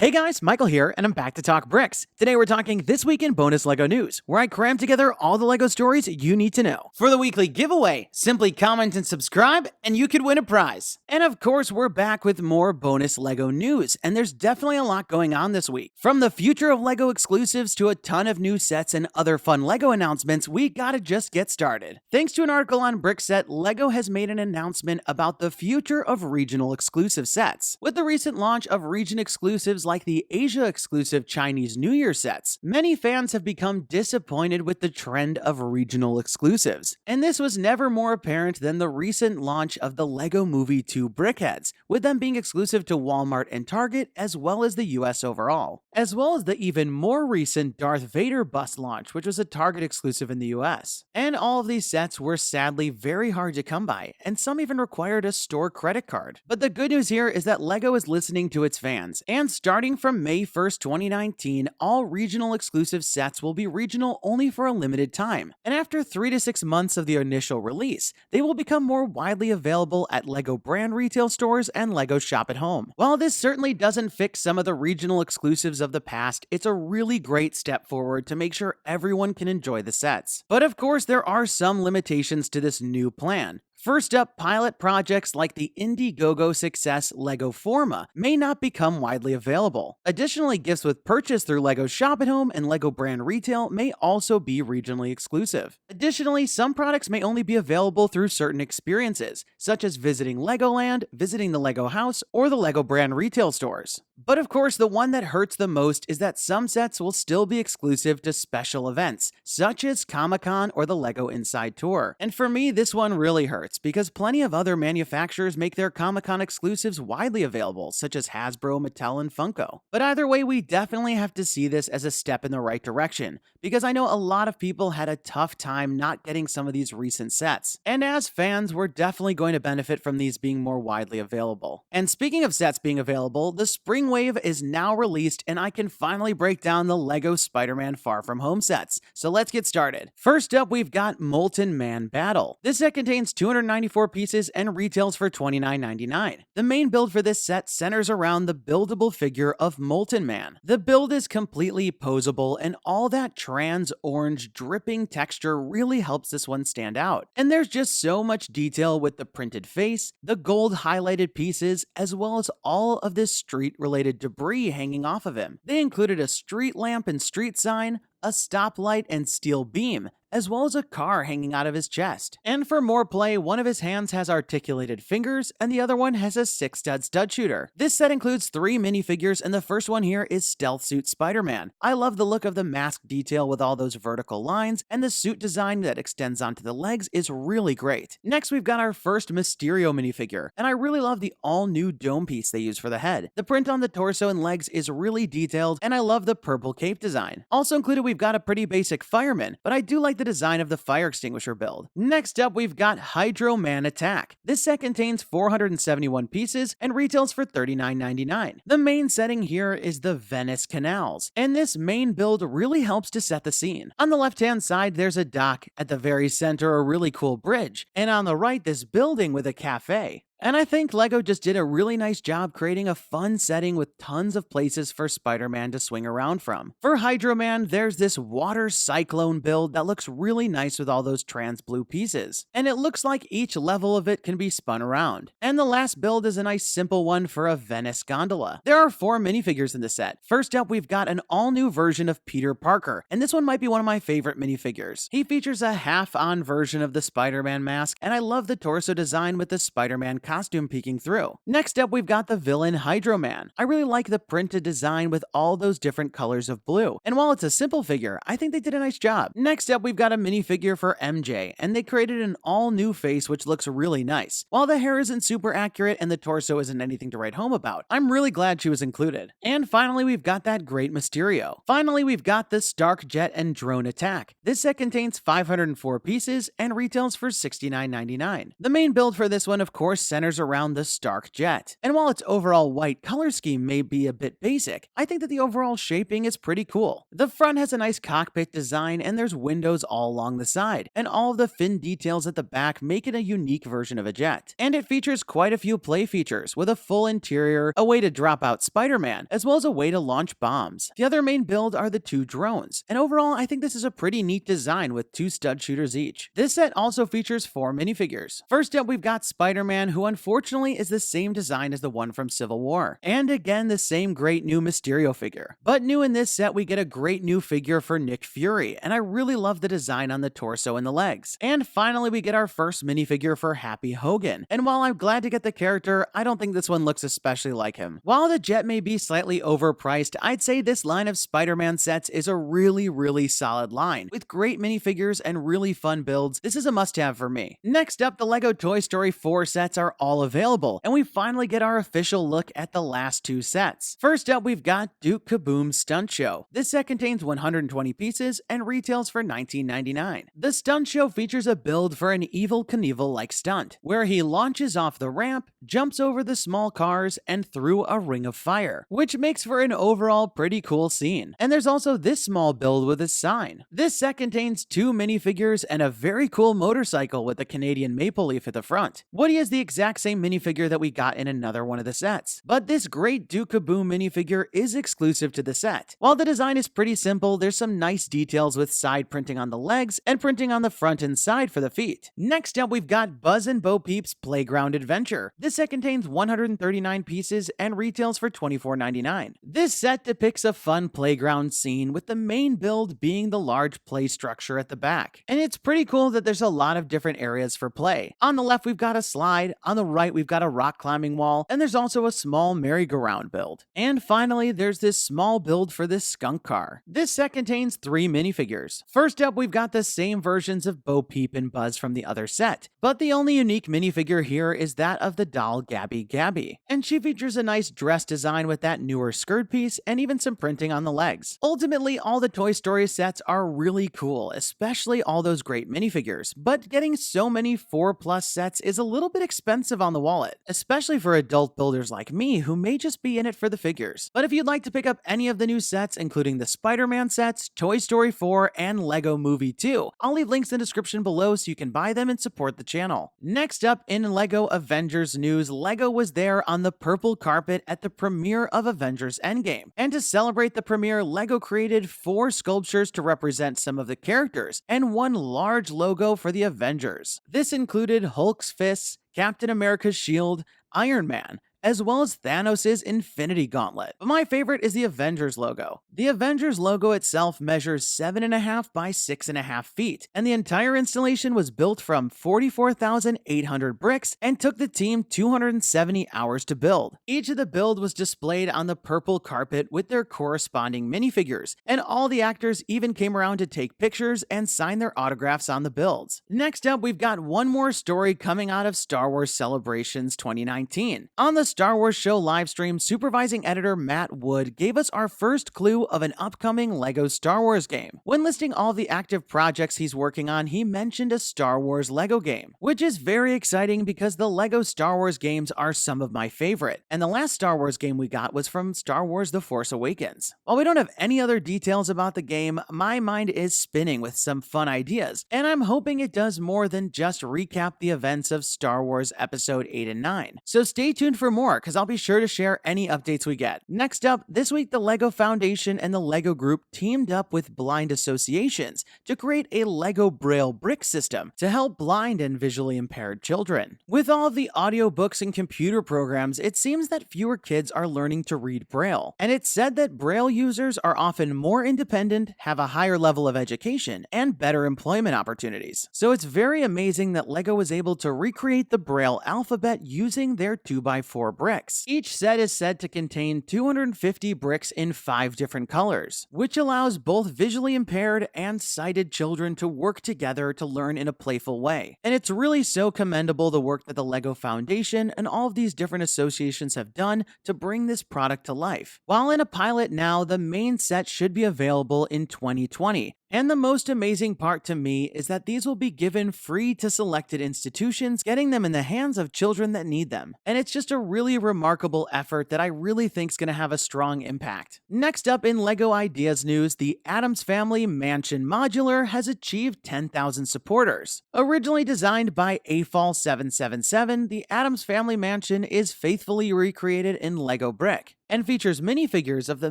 Hey guys, Michael here, and I'm back to talk bricks. Today we're talking This Week in Bonus LEGO News, where I cram together all the LEGO stories you need to know. For the weekly giveaway, simply comment and subscribe, and you could win a prize. And of course, we're back with more bonus LEGO news, and there's definitely a lot going on this week. From the future of LEGO exclusives to a ton of new sets and other fun LEGO announcements, we gotta just get started. Thanks to an article on Brickset, LEGO has made an announcement about the future of regional exclusive sets. With the recent launch of region exclusives like the Asia-exclusive Chinese New Year sets, many fans have become disappointed with the trend of regional exclusives. And this was never more apparent than the recent launch of the LEGO Movie 2 Brickheads, with them being exclusive to Walmart and Target as well as the US overall. As well as the even more recent Darth Vader bust launch, which was a Target exclusive in the US. And all of these sets were sadly very hard to come by, and some even required a store credit card. But the good news here is that LEGO is listening to its fans, and starting from May 1st, 2019, all regional exclusive sets will be regional only for a limited time. And after 3 to 6 months of the initial release, they will become more widely available at LEGO brand retail stores and LEGO Shop at Home. While this certainly doesn't fix some of the regional exclusives of the past, it's a really great step forward to make sure everyone can enjoy the sets. But of course, there are some limitations to this new plan. First up, pilot projects like the Indiegogo success LEGO Forma may not become widely available. Additionally, gifts with purchase through LEGO Shop at Home and LEGO brand retail may also be regionally exclusive. Additionally, some products may only be available through certain experiences, such as visiting Legoland, visiting the LEGO house, or the LEGO brand retail stores. But of course, the one that hurts the most is that some sets will still be exclusive to special events, such as Comic-Con or the LEGO Inside Tour. And for me, this one really hurts, because plenty of other manufacturers make their Comic-Con exclusives widely available, such as Hasbro, Mattel, and Funko. But either way, we definitely have to see this as a step in the right direction, because I know a lot of people had a tough time not getting some of these recent sets. And as fans, we're definitely going to benefit from these being more widely available. And speaking of sets being available, the Spring Wave is now released, and I can finally break down the LEGO Spider-Man Far From Home sets. So let's get started. First up, we've got Molten Man Battle. This set contains 294 pieces and retails for $29.99. The main build for this set centers around the buildable figure of Molten Man. The build is completely posable, and all that trans orange dripping texture really helps this one stand out. And there's just so much detail with the printed face, the gold highlighted pieces, as well as all of this street-related debris hanging off of him. They included a street lamp and street sign, a stoplight and steel beam, as well as a car hanging out of his chest. And for more play, one of his hands has articulated fingers, and the other one has a 6-stud stud shooter. This set includes 3 minifigures, and the first one here is Stealth Suit Spider-Man. I love the look of the mask detail with all those vertical lines, and the suit design that extends onto the legs is really great. Next, we've got our first Mysterio minifigure, and I really love the all-new dome piece they use for the head. The print on the torso and legs is really detailed, and I love the purple cape design. Also included, we've got a pretty basic fireman, but I do like the design of the fire extinguisher build. Next up, we've got Hydro-Man Attack. This set contains 471 pieces and retails for $39.99. The main setting here is the Venice canals, and this main build really helps to set the scene. On the left-hand side, there's a dock. At the very center, a really cool bridge, and on the right, this building with a cafe. And I think LEGO just did a really nice job creating a fun setting with tons of places for Spider-Man to swing around from. For Hydro-Man, there's this water cyclone build that looks really nice with all those trans blue pieces. And it looks like each level of it can be spun around. And the last build is a nice simple one for a Venice gondola. There are 4 minifigures in the set. First up, we've got an all-new version of Peter Parker, and this one might be one of my favorite minifigures. He features a half-on version of the Spider-Man mask, and I love the torso design with the Spider-Man costume peeking through. Next up, we've got the villain Hydro-Man. I really like the printed design with all those different colors of blue. And while it's a simple figure, I think they did a nice job. Next up, we've got a minifigure for MJ, and they created an all-new face which looks really nice. While the hair isn't super accurate and the torso isn't anything to write home about, I'm really glad she was included. And finally, we've got that great Mysterio. Finally, we've got the Stark Jet and Drone Attack. This set contains 504 pieces and retails for $69.99. The main build for this one, of course, centers centers around the Stark jet. And while its overall white color scheme may be a bit basic, I think that the overall shaping is pretty cool. The front has a nice cockpit design and there's windows all along the side, and all of the fin details at the back make it a unique version of a jet. And it features quite a few play features, with a full interior, a way to drop out Spider-Man, as well as a way to launch bombs. The other main build are the 2 drones, and overall I think this is a pretty neat design with 2 stud shooters each. This set also features 4 minifigures. First up, we've got Spider-Man, who unfortunately is the same design as the one from Civil War, and again the same great new Mysterio figure. But new in this set, we get a great new figure for Nick Fury, and I really love the design on the torso and the legs. And finally, we get our first minifigure for Happy Hogan, and while I'm glad to get the character, I don't think this one looks especially like him. While the jet may be slightly overpriced, I'd say this line of Spider-Man sets is a really solid line. With great minifigures and really fun builds, this is a must-have for me. Next up, the LEGO Toy Story 4 sets are all available, and we finally get our official look at the last 2 sets. First up, we've got Duke Kaboom's Stunt Show. This set contains 120 pieces and retails for $19.99. The Stunt Show features a build for an Evel Knievel-like stunt, where he launches off the ramp, jumps over the small cars, and through a ring of fire, which makes for an overall pretty cool scene. And there's also this small build with a sign. This set contains 2 minifigures and a very cool motorcycle with a Canadian maple leaf at the front. Woody is the exact same minifigure that we got in another one of the sets, but this great Duke Kaboom minifigure is exclusive to the set. While the design is pretty simple, there's some nice details with side printing on the legs and printing on the front and side for the feet. Next up, we've got Buzz and Bo Peep's Playground Adventure. This set contains 139 pieces and retails for $24.99. This set depicts a fun playground scene, with the main build being the large play structure at the back. And it's pretty cool that there's a lot of different areas for play. On the left, we've got a slide, on the right, we've got a rock climbing wall, and there's also a small merry-go-round build. And finally, there's this small build for this skunk car. This set contains 3 minifigures. First up, we've got the same versions of Bo Peep and Buzz from the other set, but the only unique minifigure here is that of the doll Gabby Gabby, and she features a nice dress design with that newer skirt piece and even some printing on the legs. Ultimately, all the Toy Story sets are really cool, especially all those great minifigures, but getting so many 4+ sets is a little bit expensive on the wallet, especially for adult builders like me who may just be in it for the figures. But if you'd like to pick up any of the new sets, including the Spider-Man sets, Toy Story 4, and Lego Movie 2, I'll leave links in the description below so you can buy them and support the channel. Next up, in Lego Avengers news, Lego was there on the purple carpet at the premiere of Avengers Endgame. And to celebrate the premiere, Lego created 4 sculptures to represent some of the characters, and 1 large logo for the Avengers. This included Hulk's fists, Captain America's shield, Iron Man, as well as Thanos' Infinity Gauntlet. But my favorite is the Avengers logo. The Avengers logo itself measures 7.5 by 6.5 feet, and the entire installation was built from 44,800 bricks and took the team 270 hours to build. Each of the build was displayed on the purple carpet with their corresponding minifigures, and all the actors even came around to take pictures and sign their autographs on the builds. Next up, we've got one more story coming out of Star Wars Celebrations 2019. On the Star Wars Show livestream, supervising editor Matt Wood gave us our first clue of an upcoming LEGO Star Wars game. When listing all the active projects he's working on, he mentioned a Star Wars LEGO game, which is very exciting because the LEGO Star Wars games are some of my favorite, and the last Star Wars game we got was from Star Wars The Force Awakens. While we don't have any other details about the game, my mind is spinning with some fun ideas, and I'm hoping it does more than just recap the events of Star Wars Episode 8 and 9. So stay tuned for more, because I'll be sure to share any updates we get. Next up, this week the LEGO Foundation and the LEGO Group teamed up with blind associations to create a LEGO Braille brick system to help blind and visually impaired children. With all of the audiobooks and computer programs, it seems that fewer kids are learning to read Braille, and it's said that Braille users are often more independent, have a higher level of education, and better employment opportunities. So it's very amazing that LEGO was able to recreate the Braille alphabet using their 2x4 bricks. Each set is said to contain 250 bricks in 5 different colors, which allows both visually impaired and sighted children to work together to learn in a playful way. And it's really so commendable the work that the LEGO Foundation and all of these different associations have done to bring this product to life. While in a pilot now, the main set should be available in 2020. And the most amazing part to me is that these will be given free to selected institutions, getting them in the hands of children that need them. And it's just a really remarkable effort that I really think is going to have a strong impact. Next up in LEGO Ideas news, the Addams Family Mansion Modular has achieved 10,000 supporters. Originally designed by AFAL777, the Addams Family Mansion is faithfully recreated in LEGO brick and features minifigures of the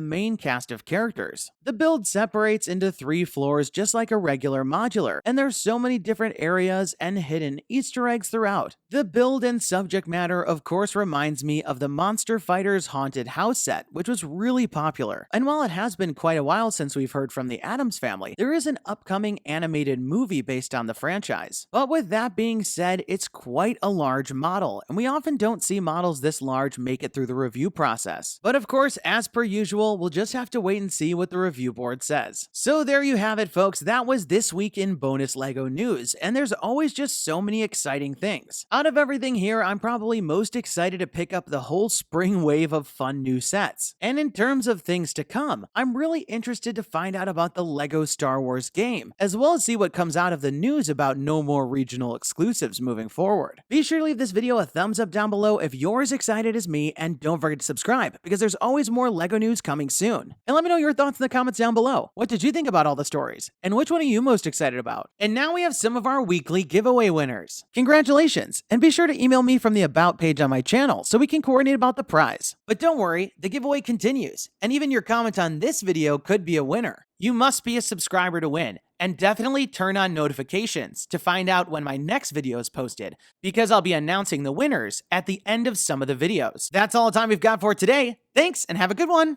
main cast of characters. The build separates into 3 floors just like a regular modular, and there's so many different areas and hidden Easter eggs throughout. The build and subject matter of course reminds me of the Monster Fighters Haunted House set, which was really popular. And while it has been quite a while since we've heard from the Addams Family, there is an upcoming animated movie based on the franchise. But with that being said, it's quite a large model, and we often don't see models this large make it through the review process. But of course, as per usual, we'll just have to wait and see what the review board says. So there you have it, folks. That was this week in bonus LEGO news, and there's always just so many exciting things. Out of everything here, I'm probably most excited to pick up the whole spring wave of fun new sets. And in terms of things to come, I'm really interested to find out about the LEGO Star Wars game, as well as see what comes out of the news about no more regional exclusives moving forward. Be sure to leave this video a thumbs up down below if you're as excited as me, and don't forget to subscribe, because there's always more LEGO news coming soon. And let me know your thoughts in the comments down below. What did you think about all the stories? And which one are you most excited about? And now we have some of our weekly giveaway winners. Congratulations! And be sure to email me from the About page on my channel so we can coordinate about the prize. But don't worry, the giveaway continues, and even your comment on this video could be a winner. You must be a subscriber to win, and definitely turn on notifications to find out when my next video is posted, because I'll be announcing the winners at the end of some of the videos. That's all the time we've got for today. Thanks, and have a good one!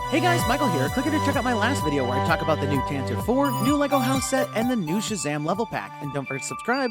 Hey guys, Michael here. Click here to check out my last video where I talk about the new Tantu 4, new LEGO house set, and the new Shazam level pack. And don't forget to subscribe.